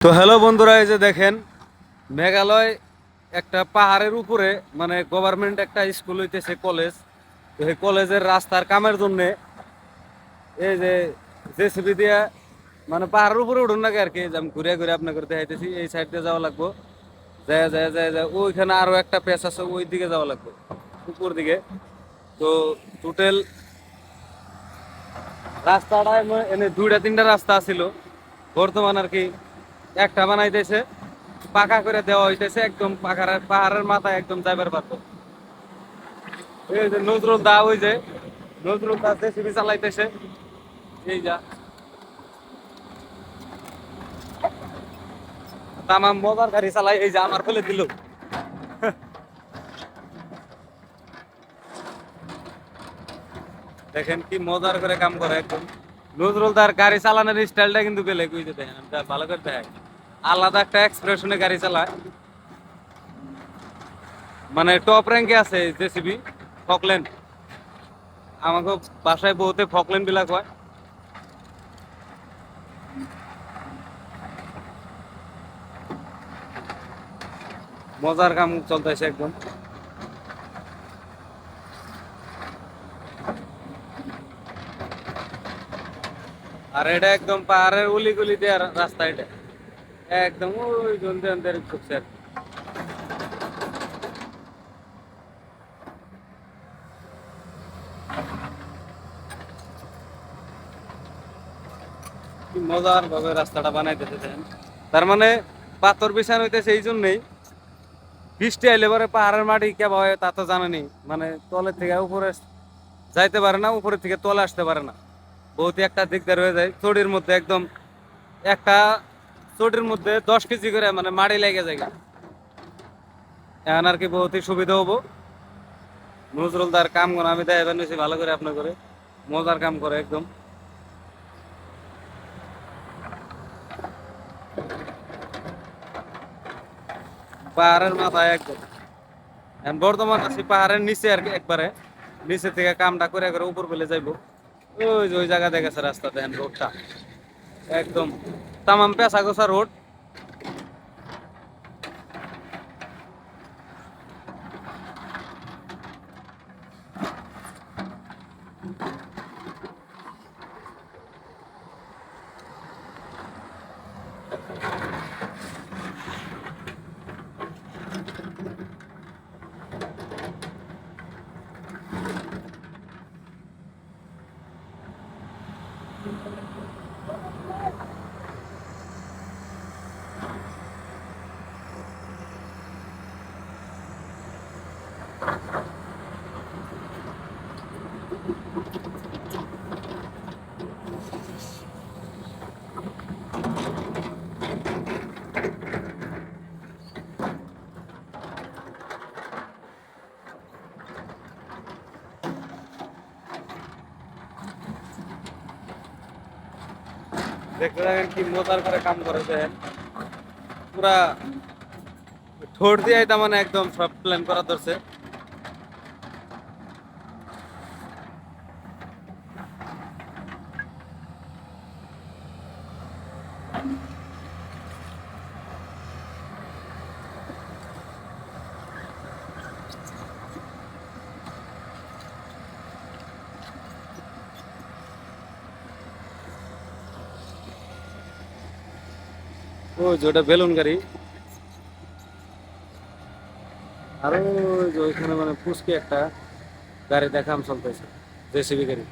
তো হ্যালো বন্ধুরা, এই যে দেখেন মেঘালয় একটা পাহাড়ের উপরে, মানে গভর্নমেন্ট একটা স্কুল হইতেছে, কলেজ। তো এই কলেজের রাস্তার কামের জন্য এই যে জেসিবি দিয়া মানে পাহাড়ের উপরে উঠুন নাকি আর কি, আমি ঘুরে ঘুরে আপনাকে দেখাইতেছি। এই সাইড দিয়ে যাওয়া লাগবো, যায় যায় যায় যায় ওইখানে আরো একটা পেস আছে, ওই দিকে যাওয়া লাগবে উপর দিকে। তো টোটাল রাস্তাটা এনে দুইটা তিনটা রাস্তা ছিল, বর্তমান আর কি একটা বানাইতেছে, পাকা করে দেওয়া হইতেছে একদম পাহাড়ের পাহাড়ের মাথায় একদম যাইবার পারতো। এই যে নজরুল দা, ওই যে নজরুল দা জেসিবি চালাইতেছে, এই যা তামাম মজার গাড়ি চালাই, এই যে আমার ফেলে দিল। দেখেন কি মজার করে কাম করে একদম। নজরুল দার গাড়ি চালানোর স্টাইলটা কিন্তু বেলেগ, ওই যে দেখেন ভালো করে দেখেন, আলাদা একটা এক্সপ্রেশনে গাড়ি চালায়, মানে টপ র্যাঙ্কে আছে জেসিবি। ফকল্যান্ড, আমাকে বাসায় বহুতে ফকল্যান্ড বিলাক হয়। মজার কাম চলতেছে একদম। আর এটা একদম পাহাড়ের উলি গুলি দিয়ে রাস্তা, এটা একদম ওই জলদি অন্ধের ঢুকছে আর কি। কি মজার ভাবে রাস্তাটা বানাইতেছে দেখেন। তার মানে পাথর বিছানো হইতেছে এই জন্যই, বৃষ্টি আইলে পরে পাহাড়ের মাটি কেবা হয় তা তো জানেনি, মানে তলের থেকে উপরে যাইতে পারে না, উপরের থেকে তলে আসতে পারে না। বহুত একটা দিকদার হয়ে যায় চটির মধ্যে, একদম একটা চটির মধ্যে 10 কেজি করে মানে মাটি লেগে যায়। এখন আর কি বহুতই সুবিধা হবো। নজরুল তার কাম করে আমি দেখাবেন বেশি ভালো করে আপনার করে, মজার কাম করে একদম। পাহাড়ের মাথায় একদম, এখন বর্তমান আছি পাহাড়ের নিচে আর কি, একবারে নিচে থেকে কামটা করে করে উপর ফেলে যাইবো। ওই যে ওই জায়গা দেখেছে রাস্তা, দেখেন রোডটা একদম তামাম পেঁচা গোছা রোড। দেখতে দেখেন কি মজার করে কাম করে দেখেন, পুরা ঠোঁট দিয়ে তার মানে একদম সব প্ল্যান করা ধরছে। ওই যে ওটা বেলুন গাড়ি, আর ওই যে ওইখানে মানে পুচকে একটা গাড়ি দেখাম চলতেছে, জেসিবি গাড়ি।